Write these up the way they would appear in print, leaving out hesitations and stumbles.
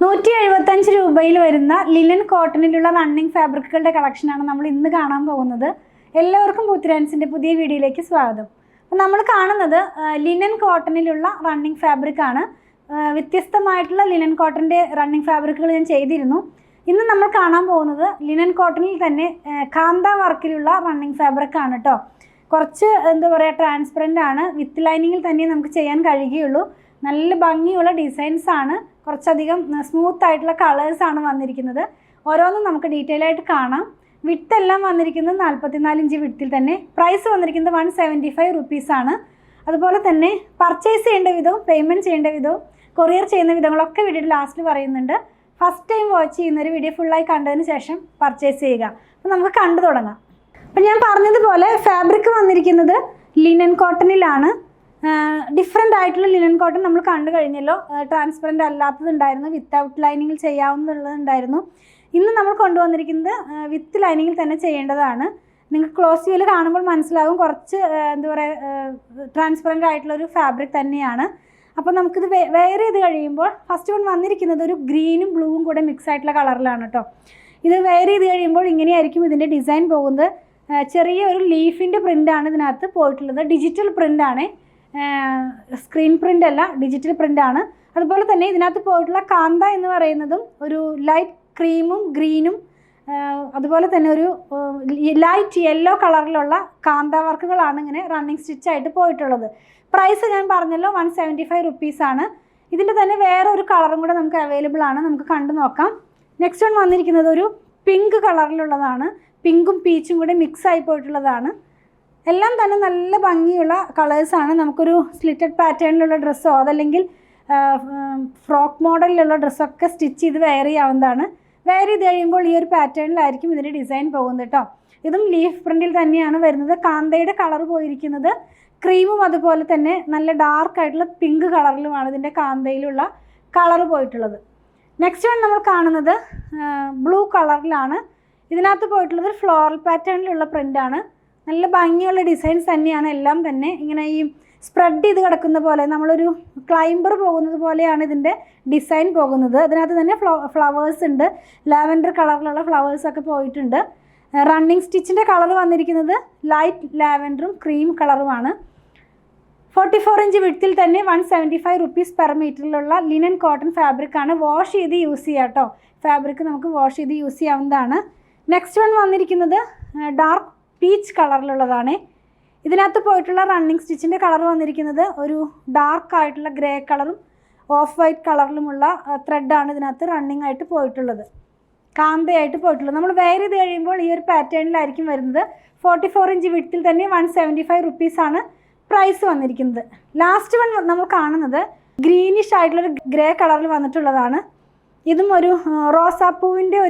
175 രൂപയിൽ വരുന്ന linen കോട്ടണിലുള്ള running ഫാബ്രിക്കുകളുടെ കളക്ഷനാണ് നമ്മൾ ഇന്ന് കാണാൻ പോകുന്നത്. എല്ലാവർക്കും പുത്തിരാൻസിൻ്റെ പുതിയ വീഡിയോയിലേക്ക് സ്വാഗതം. അപ്പോൾ നമ്മൾ കാണുന്നത് ലിനൻ കോട്ടണിലുള്ള റണ്ണിങ് ഫാബ്രിക്കാണ്. വ്യത്യസ്തമായിട്ടുള്ള ലിനൻ കോട്ടൻ്റെ റണ്ണിങ് ഫാബ്രിക്കുകൾ ഞാൻ ചെയ്തിരുന്നു. ഇന്ന് നമ്മൾ കാണാൻ പോകുന്നത് ലിനൻ കോട്ടണിൽ തന്നെ കാന്ത വർക്കിലുള്ള റണ്ണിങ് ഫാബ്രിക്കാണ് കേട്ടോ. കുറച്ച് എന്താ പറയുക, ട്രാൻസ്പെറൻ്റ് ആണ്. വിത്ത് ലൈനിങ്ങിൽ തന്നെ നമുക്ക് ചെയ്യാൻ കഴിയുകയുള്ളൂ. നല്ല ഭംഗിയുള്ള ഡിസൈൻസാണ്, കുറച്ചധികം സ്മൂത്ത് ആയിട്ടുള്ള കളേഴ്സാണ് വന്നിരിക്കുന്നത്. ഓരോന്നും നമുക്ക് ഡീറ്റെയിൽ ആയിട്ട് കാണാം. വിട്ടെല്ലാം വന്നിരിക്കുന്നത് 44 ഇഞ്ച് വിട്ടിൽ തന്നെ. പ്രൈസ് വന്നിരിക്കുന്നത് 175 റുപ്പീസാണ്. അതുപോലെ തന്നെ പർച്ചേസ് ചെയ്യേണ്ട വിധവും പേയ്മെൻറ്റ് ചെയ്യേണ്ട വിധവും കൊറിയർ ചെയ്യുന്ന വിധങ്ങളൊക്കെ വീഡിയോയുടെ ലാസ്റ്റിൽ പറയുന്നുണ്ട്. ഫസ്റ്റ് ടൈം വാച്ച് ചെയ്യുന്നൊരു വീഡിയോ ഫുള്ളായി കണ്ടതിന് ശേഷം പർച്ചേസ് ചെയ്യുക. അപ്പോൾ നമുക്ക് കണ്ടു തുടങ്ങാം. അപ്പം ഞാൻ പറഞ്ഞതുപോലെ ഫാബ്രിക് വന്നിരിക്കുന്നത് ലിനൻ കോട്ടണിലാണ്. ഡിഫറെൻ്റ് ആയിട്ടുള്ള ലിനൻ കോട്ടൺ നമ്മൾ കണ്ടു കഴിഞ്ഞല്ലോ. ട്രാൻസ്പെറൻ്റ് അല്ലാത്തതുണ്ടായിരുന്നു, വിത്തൗട്ട് ലൈനിങ്ങിൽ ചെയ്യാവുന്നതുണ്ടായിരുന്നു. ഇന്ന് നമ്മൾ കൊണ്ടുവന്നിരിക്കുന്നത് വിത്ത് ലൈനിങ്ങിൽ തന്നെ ചെയ്യേണ്ടതാണ്. നിങ്ങൾക്ക് ക്ലോസ് വ്യൂവിൽ കാണുമ്പോൾ മനസ്സിലാകും, കുറച്ച് എന്താ പറയുക, ട്രാൻസ്പെറൻ്റ് ആയിട്ടുള്ളൊരു ഫാബ്രിക് തന്നെയാണ്. അപ്പോൾ നമുക്കിത് വെയർ ചെയ്ത് കഴിയുമ്പോൾ ഫസ്റ്റ് വൺ വന്നിരിക്കുന്നത് ഒരു ഗ്രീനും ബ്ലൂവും കൂടെ മിക്സ് ആയിട്ടുള്ള കളറിലാണ് കേട്ടോ. ഇത് വെയർ ചെയ്ത് കഴിയുമ്പോൾ ഇങ്ങനെയായിരിക്കും ഇതിൻ്റെ ഡിസൈൻ പോകുന്നത്. ചെറിയ ഒരു ലീഫിൻ്റെ പ്രിൻ്റാണ് ഇതിനകത്ത് പോയിട്ടുള്ളത്. ഡിജിറ്റൽ പ്രിൻ്റാണ്, സ്ക്രീൻ പ്രിൻ്റ് അല്ല, ഡിജിറ്റൽ പ്രിൻ്റാണ്. അതുപോലെ തന്നെ ഇതിനകത്ത് പോയിട്ടുള്ള കാന്ത എന്ന് പറയുന്നതും ഒരു ലൈറ്റ് ക്രീമും ഗ്രീനും അതുപോലെ തന്നെ ഒരു ലൈറ്റ് യെല്ലോ കളറിലുള്ള കാന്ത വർക്കുകളാണ് ഇങ്ങനെ റണ്ണിങ് സ്റ്റിച്ചായിട്ട് പോയിട്ടുള്ളത്. പ്രൈസ് ഞാൻ പറഞ്ഞല്ലോ 175 റുപ്പീസാണ്. ഇതിൻ്റെ തന്നെ വേറെ ഒരു കളറും കൂടെ നമുക്ക് അവൈലബിൾ ആണ്, നമുക്ക് കണ്ടു നോക്കാം. നെക്സ്റ്റ് വൺ വന്നിരിക്കുന്നത് ഒരു പിങ്ക് കളറിലുള്ളതാണ്. പിങ്കും പീച്ചും കൂടെ മിക്സ് ആയി പോയിട്ടുള്ളതാണ്. എല്ലാം തന്നെ നല്ല ഭംഗിയുള്ള കളേഴ്സാണ്. നമുക്കൊരു സ്ലിറ്റഡ് പാറ്റേണിലുള്ള ഡ്രസ്സോ അതല്ലെങ്കിൽ ഫ്രോക്ക് മോഡലിലുള്ള ഡ്രസ്സൊക്കെ സ്റ്റിച്ച് ചെയ്ത് വെയർ ചെയ്യാവുന്നതാണ്. വെയർ ചെയ്ത് കഴിയുമ്പോൾ ഈ ഒരു പാറ്റേണിലായിരിക്കും ഇതിൻ്റെ ഡിസൈൻ പോകുന്നത് കേട്ടോ. ഇതും ലീഫ് പ്രിൻറ്റിൽ തന്നെയാണ് വരുന്നത്. കാന്തയുടെ കളർ പോയിരിക്കുന്നത് ക്രീമും അതുപോലെ തന്നെ നല്ല ഡാർക്ക് ആയിട്ടുള്ള പിങ്ക് കളറിലുമാണ് ഇതിൻ്റെ കാന്തയിലുള്ള കളർ പോയിട്ടുള്ളത്. നെക്സ്റ്റ് വൺ നമ്മൾ കാണുന്നത് ബ്ലൂ കളറിലാണ്. ഇതിനകത്ത് പോയിട്ടുള്ളത് ഫ്ലോറൽ പാറ്റേണിലുള്ള പ്രിൻ്റാണ്. നല്ല ഭംഗിയുള്ള ഡിസൈൻസ് തന്നെയാണ്. എല്ലാം തന്നെ ഇങ്ങനെ ഈ സ്പ്രെഡ് ചെയ്ത് കിടക്കുന്ന പോലെ, നമ്മളൊരു ക്ലൈംബർ പോകുന്നത് പോലെയാണ് ഇതിൻ്റെ ഡിസൈൻ പോകുന്നത്. അതിനകത്ത് തന്നെ ഫ്ലവേഴ്സ് ഉണ്ട്, ലാവൻഡർ കളറിലുള്ള ഫ്ലവേഴ്സൊക്കെ പോയിട്ടുണ്ട്. റണ്ണിങ് സ്റ്റിച്ചിൻ്റെ കളർ വന്നിരിക്കുന്നത് ലൈറ്റ് ലാവൻഡറും ക്രീം കളറുമാണ്. 44 ഇഞ്ച് വിഡ്ത്തിൽ തന്നെ 175 റുപ്പീസ് പെർ മീറ്ററിലുള്ള ലിനൻ കോട്ടൺ ഫാബ്രിക്കാണ്. വാഷ് ചെയ്ത് യൂസ് ചെയ്യാം കേട്ടോ. ഫാബ്രിക് നമുക്ക് വാഷ് ചെയ്ത് യൂസ് ചെയ്യാവുന്നതാണ്. നെക്സ്റ്റ് വൺ വന്നിരിക്കുന്നത് ഡാർക്ക് പീച്ച് കളറിലുള്ളതാണ്. ഇതിനകത്ത് പോയിട്ടുള്ള റണ്ണിങ് സ്റ്റിച്ചിൻ്റെ കളർ വന്നിരിക്കുന്നത് ഒരു ഡാർക്ക് ആയിട്ടുള്ള ഗ്രേ കളറും ഓഫ് വൈറ്റ് കളറിലുമുള്ള ത്രെഡാണ് ഇതിനകത്ത് റണ്ണിങ് ആയിട്ട് പോയിട്ടുള്ളത്, കാന്തയായിട്ട് പോയിട്ടുള്ളത്. നമ്മൾ വെയർ ചെയ്ത് കഴിയുമ്പോൾ ഈ ഒരു പാറ്റേണിലായിരിക്കും വരുന്നത്. 44 ഇഞ്ച് വിഡ്ത്തിൽ തന്നെ 175 റുപ്പീസാണ് പ്രൈസ് വന്നിരിക്കുന്നത്. ലാസ്റ്റ് വൺ നമ്മൾ കാണുന്നത് ഗ്രീനിഷ് ആയിട്ടുള്ളൊരു ഗ്രേ കളറിൽ വന്നിട്ടുള്ളതാണ്. ഇതും ഒരു റോസാപ്പൂവിൻ്റെ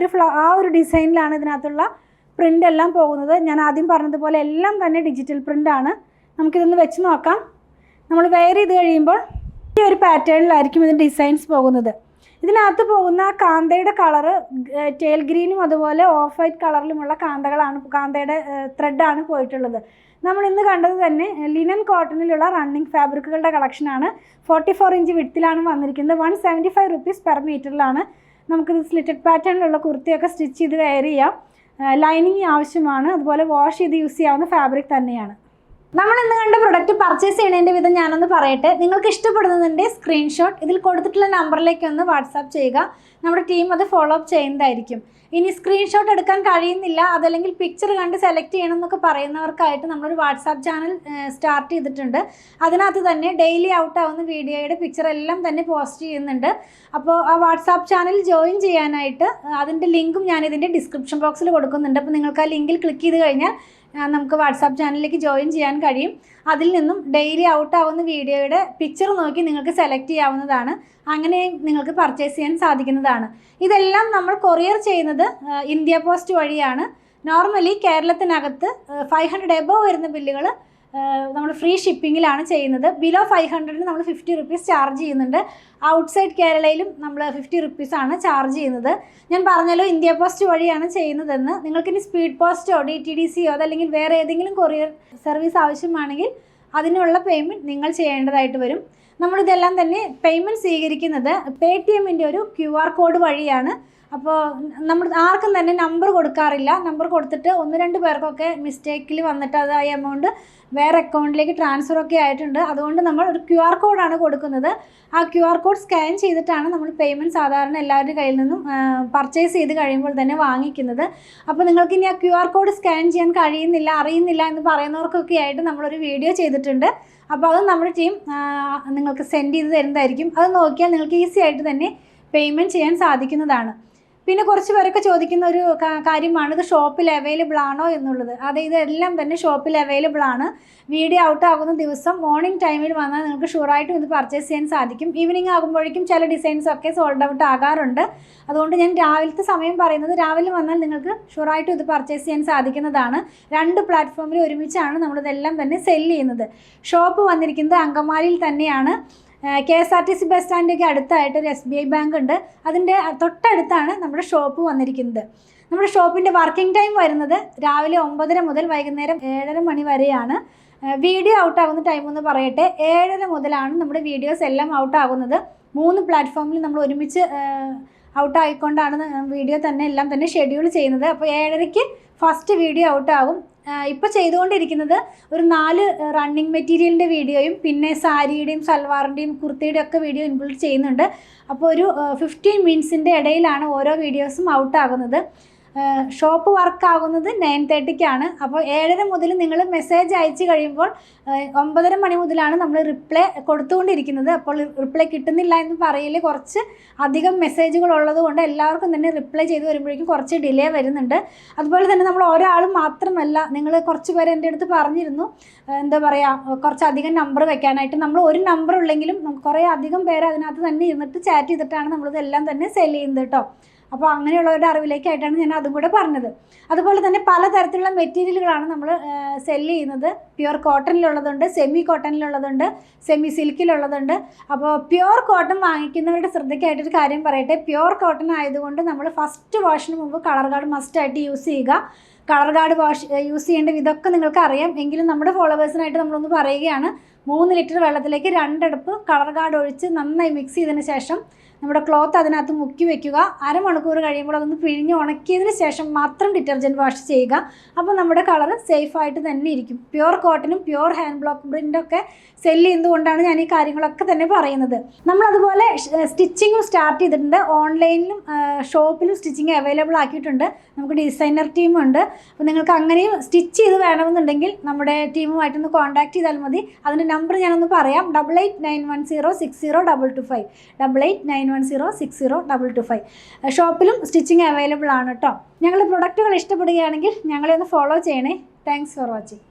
ആ ഒരു ഡിസൈനിലാണ് ഇതിനകത്തുള്ള പ്രിൻ്റ് എല്ലാം പോകുന്നത്. ഞാൻ ആദ്യം പറഞ്ഞതുപോലെ എല്ലാം തന്നെ ഡിജിറ്റൽ പ്രിൻ്റാണ്. നമുക്കിതൊന്ന് വെച്ച് നോക്കാം. നമ്മൾ വെയർ ചെയ്ത് കഴിയുമ്പോൾ ഈ ഒരു പാറ്റേണിലായിരിക്കും ഇതിൻ്റെ ഡിസൈൻസ് പോകുന്നത്. ഇതിനകത്ത് പോകുന്ന കാന്തയുടെ കളറ് ടേൽ ഗ്രീനും അതുപോലെ ഓഫ് വൈറ്റ് കളറിലുമുള്ള കാന്തയുടെ ത്രെഡാണ് പോയിട്ടുള്ളത്. നമ്മൾ ഇന്ന് കണ്ടത് തന്നെ ലിനൻ കോട്ടണിലുള്ള റണ്ണിങ് ഫാബ്രിക്കുകളുടെ കളക്ഷനാണ്. 44 ഇഞ്ച് വിഡ്ത്തിലാണ് വന്നിരിക്കുന്നത്. 175 റുപ്പീസ് പെർ മീറ്ററിലാണ്. നമുക്കിത് സ്ലിറ്റഡ് പാറ്റേണിലുള്ള കുർത്തിയൊക്കെ സ്റ്റിച്ച് ചെയ്ത് വെയർ ചെയ്യാം. ലൈനിങ് ആവശ്യമാണ്, അതുപോലെ വാഷ് ചെയ്ത് യൂസ് ചെയ്യാവുന്ന ഫാബ്രിക് തന്നെയാണ്. നമ്മൾ ഇന്ന് കണ്ട പ്രൊഡക്റ്റ് പർച്ചേസ് ചെയ്യണതിൻ്റെ വിധം ഞാനൊന്ന് പറയട്ടെ. നിങ്ങൾക്ക് ഇഷ്ടപ്പെടുന്നതിൻ്റെ സ്ക്രീൻഷോട്ട് ഇതിൽ കൊടുത്തിട്ടുള്ള നമ്പറിലേക്ക് ഒന്ന് വാട്സാപ്പ് ചെയ്യുക. നമ്മുടെ ടീം അത് ഫോളോ അപ്പ് ചെയ്യുന്നതായിരിക്കും. ഇനി സ്ക്രീൻഷോട്ട് എടുക്കാൻ കഴിയുന്നില്ല, അതല്ലെങ്കിൽ പിക്ചർ കണ്ട് സെലക്ട് ചെയ്യണം എന്നൊക്കെ പറയുന്നവർക്കായിട്ട് നമ്മളൊരു വാട്സാപ്പ് ചാനൽ സ്റ്റാർട്ട് ചെയ്തിട്ടുണ്ട്. അതിനകത്ത് തന്നെ ഡെയിലി ഔട്ട് ആവുന്ന വീഡിയോയുടെ പിക്ചർ എല്ലാം തന്നെ പോസ്റ്റ് ചെയ്യുന്നുണ്ട്. അപ്പോൾ ആ വാട്സാപ്പ് ചാനൽ ജോയിൻ ചെയ്യാനായിട്ട് അതിൻ്റെ ലിങ്കും ഞാനിതിൻ്റെ ഡിസ്ക്രിപ്ഷൻ ബോക്സിൽ കൊടുക്കുന്നുണ്ട്. അപ്പോൾ നിങ്ങൾക്ക് ആ ലിങ്കിൽ ക്ലിക്ക് ചെയ്ത് കഴിഞ്ഞാൽ നമുക്ക് വാട്സാപ്പ് ചാനലിലേക്ക് ജോയിൻ ചെയ്യാൻ കഴിയും. അതിൽ നിന്നും ഡെയിലി ഔട്ട് ആവുന്ന വീഡിയോയുടെ പിക്ചർ നോക്കി നിങ്ങൾക്ക് സെലക്ട് ചെയ്യാവുന്നതാണ്. അങ്ങനെ നിങ്ങൾക്ക് പർച്ചേസ് ചെയ്യാൻ സാധിക്കുന്നതാണ്. ഇതെല്ലാം നമ്മൾ കൊറിയർ ചെയ്യുന്നത് ഇന്ത്യ പോസ്റ്റ് വഴിയാണ്. നോർമലി കേരളത്തിനകത്ത് 500 എബോവ് വരുന്ന ബില്ലുകൾ നമ്മൾ ഫ്രീ ഷിപ്പിങ്ങിലാണ് ചെയ്യുന്നത്. ബിലോ 500 നമ്മൾ 50 റുപ്പീസ് ചാർജ് ചെയ്യുന്നുണ്ട്. ഔട്ട്സൈഡ് കേരളയിലും നമ്മൾ 50 റുപ്പീസാണ് ചാർജ് ചെയ്യുന്നത്. ഞാൻ പറഞ്ഞല്ലോ ഇന്ത്യ പോസ്റ്റ് വഴിയാണ് ചെയ്യുന്നതെന്ന്. നിങ്ങൾക്കിനി സ്പീഡ് പോസ്റ്റോ DTDCയോ അതല്ലെങ്കിൽ വേറെ ഏതെങ്കിലും കൊറിയർ സർവീസ് ആവശ്യമാണെങ്കിൽ അതിനുള്ള പേയ്മെൻറ്റ് നിങ്ങൾ ചെയ്യേണ്ടതായിട്ട് വരും. നമ്മളിതെല്ലാം തന്നെ പേയ്മെൻറ്റ് സ്വീകരിക്കുന്നത് പേടിഎമ്മിൻ്റെ ഒരു QR കോഡ് വഴിയാണ്. അപ്പോൾ നമ്മൾ ആർക്കും തന്നെ നമ്പർ കൊടുക്കാറില്ല. നമ്പർ കൊടുത്തിട്ട് 1-2 പേർക്കൊക്കെ മിസ്റ്റേക്കിൽ വന്നിട്ട് അത് ആ എമൗണ്ട് വേറെ അക്കൗണ്ടിലേക്ക് ട്രാൻസ്ഫറൊക്കെ ആയിട്ടുണ്ട്. അതുകൊണ്ട് നമ്മൾ ഒരു QR കോഡാണ് കൊടുക്കുന്നത്. ആ QR കോഡ് സ്കാൻ ചെയ്തിട്ടാണ് നമ്മൾ പേയ്മെൻറ്റ് സാധാരണ എല്ലാവരുടെ കയ്യിൽ നിന്നും പർച്ചേസ് ചെയ്ത് കഴിയുമ്പോൾ തന്നെ വാങ്ങിക്കുന്നത്. അപ്പോൾ നിങ്ങൾക്ക് ഇനി ആ QR കോഡ് സ്കാൻ ചെയ്യാൻ കഴിയുന്നില്ല, അറിയുന്നില്ല എന്ന് പറയുന്നവർക്കൊക്കെ ആയിട്ട് നമ്മളൊരു വീഡിയോ ചെയ്തിട്ടുണ്ട്. അപ്പോൾ അത് നമ്മുടെ ടീം നിങ്ങൾക്ക് സെൻഡ് ചെയ്ത് തരുന്നതായിരിക്കും. അത് നോക്കിയാൽ നിങ്ങൾക്ക് ഈസി ആയിട്ട് തന്നെ പേയ്മെൻറ്റ് ചെയ്യാൻ സാധിക്കുന്നതാണ്. പിന്നെ കുറച്ച് പേരൊക്കെ ചോദിക്കുന്ന ഒരു കാര്യമാണ് ഇത് ഷോപ്പിൽ അവൈലബിൾ ആണോ എന്നുള്ളത്. അതെ, ഇതെല്ലാം തന്നെ ഷോപ്പിൽ അവൈലബിൾ ആണ്. വീഡിയോ ഔട്ട് ആകുന്ന ദിവസം മോർണിംഗ് ടൈമിൽ വന്നാൽ നിങ്ങൾക്ക് ഷുവറായിട്ടും ഇത് പർച്ചേസ് ചെയ്യാൻ സാധിക്കും. ഈവനിങ് ആകുമ്പോഴേക്കും ചില ഡിസൈൻസൊക്കെ സോൾഡ് ഔട്ട് ആകാറുണ്ട്. അതുകൊണ്ട് ഞാൻ രാവിലത്തെ സമയം പറയുന്നത്, രാവിലെ വന്നാൽ നിങ്ങൾക്ക് ഷുവറായിട്ടും ഇത് പർച്ചേസ് ചെയ്യാൻ സാധിക്കുന്നതാണ്. 2 പ്ലാറ്റ്ഫോമിൽ ഒരുമിച്ചാണ് നമ്മളിതെല്ലാം തന്നെ സെല്ല് ചെയ്യുന്നത്. ഷോപ്പ് വന്നിരിക്കുന്നത് അങ്കമാലിയിൽ തന്നെയാണ്. KSRTC ബസ് സ്റ്റാൻഡിൻ്റെ അടുത്തായിട്ട് ഒരു SBI ബാങ്ക് ഉണ്ട്. അതിൻ്റെ തൊട്ടടുത്താണ് നമ്മുടെ ഷോപ്പ് വന്നിരിക്കുന്നത്. നമ്മുടെ ഷോപ്പിൻ്റെ വർക്കിംഗ് ടൈം വരുന്നത് രാവിലെ 9:30 മുതൽ വൈകുന്നേരം 7:30 മണി വരെയാണ്. വീഡിയോ ഔട്ടാകുന്ന ടൈം എന്ന് പറയട്ടെ, 7:30 മുതലാണ് നമ്മുടെ വീഡിയോസ് എല്ലാം ഔട്ടാകുന്നത്. 3 പ്ലാറ്റ്ഫോമിൽ നമ്മൾ ഒരുമിച്ച് ഔട്ടായിക്കൊണ്ടാണ് വീഡിയോ തന്നെ എല്ലാം തന്നെ ഷെഡ്യൂൾ ചെയ്യുന്നത്. അപ്പോൾ 7:30-ക്ക് ഫസ്റ്റ് വീഡിയോ ഔട്ടാകും. ഇപ്പോൾ ചെയ്തുകൊണ്ടിരിക്കുന്നത് ഒരു 4 റണ്ണിങ് മെറ്റീരിയലിൻ്റെ വീഡിയോയും പിന്നെ സാരിയുടെയും സൽവാറിൻ്റെയും കുർത്തിയുടെയും ഒക്കെ വീഡിയോ ഇൻക്ലൂഡ് ചെയ്യുന്നുണ്ട്. അപ്പോൾ ഒരു 15 മിനിറ്റ്സിൻ്റെ ഇടയിലാണ് ഓരോ വീഡിയോസും ഔട്ടാകുന്നത്. ഷോപ്പ് വർക്കാകുന്നത് 9:30-ക്കാണ്. അപ്പോൾ 7:30 മുതൽ നിങ്ങൾ മെസ്സേജ് അയച്ചു കഴിയുമ്പോൾ 9:30 മണി മുതലാണ് നമ്മൾ റിപ്ലൈ കൊടുത്തുകൊണ്ടിരിക്കുന്നത്. അപ്പോൾ റിപ്ലൈ കിട്ടുന്നില്ല എന്ന് പറയൽ കുറച്ച് അധികം മെസ്സേജുകൾ ഉള്ളതുകൊണ്ട് എല്ലാവർക്കും തന്നെ റിപ്ലൈ ചെയ്ത് വരുമ്പോഴേക്കും കുറച്ച് ഡിലേ വരുന്നുണ്ട്. അതുപോലെ തന്നെ നമ്മൾ ഒരാളും മാത്രമല്ല, നിങ്ങൾ കുറച്ച് പേര് എൻ്റെ അടുത്ത് പറഞ്ഞിരുന്നു എന്താ പറയുക, കുറച്ചധികം നമ്പർ വെക്കാനായിട്ട്. നമ്മൾ ഒരു നമ്പർ ഉള്ളെങ്കിലും കുറേ അധികം പേര് അതിനകത്ത് തന്നെ ഇരുന്നിട്ട് ചാറ്റ് ചെയ്തിട്ടാണ് നമ്മളിതെല്ലാം തന്നെ സെൽ ചെയ്യുന്നത് കേട്ടോ. അപ്പോൾ അങ്ങനെയുള്ളവരുടെ അറിവിലേക്കായിട്ടാണ് ഞാൻ അതും കൂടെ പറഞ്ഞത്. അതുപോലെ തന്നെ പലതരത്തിലുള്ള മെറ്റീരിയലുകളാണ് നമ്മൾ സെല്ല് ചെയ്യുന്നത്. പ്യുവർ കോട്ടണിലുള്ളതുണ്ട്, സെമി കോട്ടണിലുള്ളതുണ്ട്, സെമി സിൽക്കിലുള്ളതുണ്ട്. അപ്പോൾ പ്യുവർ കോട്ടൺ വാങ്ങിക്കുന്നവരുടെ ശ്രദ്ധയ്ക്കായിട്ടൊരു കാര്യം പറയട്ടെ. പ്യുവർ കോട്ടൺ ആയതുകൊണ്ട് നമ്മൾ ഫസ്റ്റ് വാഷിന് മുമ്പ് കളർ ഗാർഡ് മസ്റ്റായിട്ട് യൂസ് ചെയ്യുക. കളർ ഗാർഡ് യൂസ് ചെയ്യേണ്ട വിധമൊക്കെ നിങ്ങൾക്ക് അറിയാം. എങ്കിലും നമ്മുടെ ഫോളോവേഴ്സിനായിട്ട് നമ്മളൊന്ന് പറയുകയാണ്. 3 ലിറ്റർ വെള്ളത്തിലേക്ക് 2 അടുപ്പ് കളർ ഗാർഡ് ഒഴിച്ച് നന്നായി മിക്സ് ചെയ്തതിന് ശേഷം നമ്മുടെ ക്ലോത്ത് അതിനകത്ത് മുക്കി വെക്കുക. അരമണിക്കൂർ കഴിയുമ്പോൾ അതൊന്ന് പിഴിഞ്ഞ് ഉണക്കിയതിന് ശേഷം മാത്രം ഡിറ്റർജൻറ്റ് വാഷ് ചെയ്യുക. അപ്പോൾ നമ്മുടെ കളർ സേഫായിട്ട് തന്നെ ഇരിക്കും. പ്യുവർ കോട്ടനും പ്യുവർ ഹാൻഡ് ബ്ലോക്ക് പ്രിൻ്റൊക്കെ സെല്ല് ചെയ്യുന്നതുകൊണ്ടാണ് ഞാൻ ഈ കാര്യങ്ങളൊക്കെ തന്നെ പറയുന്നത്. നമ്മളതുപോലെ സ്റ്റിച്ചിങ്ങും സ്റ്റാർട്ട് ചെയ്തിട്ടുണ്ട്. ഓൺലൈനിലും ഷോപ്പിലും സ്റ്റിച്ചിങ് അവൈലബിൾ ആക്കിയിട്ടുണ്ട്. നമുക്ക് ഡിസൈനർ ടീമുണ്ട്. അപ്പോൾ നിങ്ങൾക്ക് അങ്ങനെയും സ്റ്റിച്ച് ചെയ്ത് വേണമെന്നുണ്ടെങ്കിൽ നമ്മുടെ ടീമുമായിട്ടൊന്ന് കോൺടാക്ട് ചെയ്താൽ മതി. അതിൻ്റെ നമ്പർ ഞാനൊന്ന് പറയാം: 8891060225 8891060225. ഷോപ്പിലും സ്റ്റിച്ചിങ് അവൈലബിൾ ആണ് കേട്ടോ. ഞങ്ങളുടെ പ്രൊഡക്റ്റുകൾ ഇഷ്ടപ്പെടുകയാണെങ്കിൽ ഞങ്ങളെ ഒന്ന് ഫോളോ ചെയ്യണേ. Thanks for watching.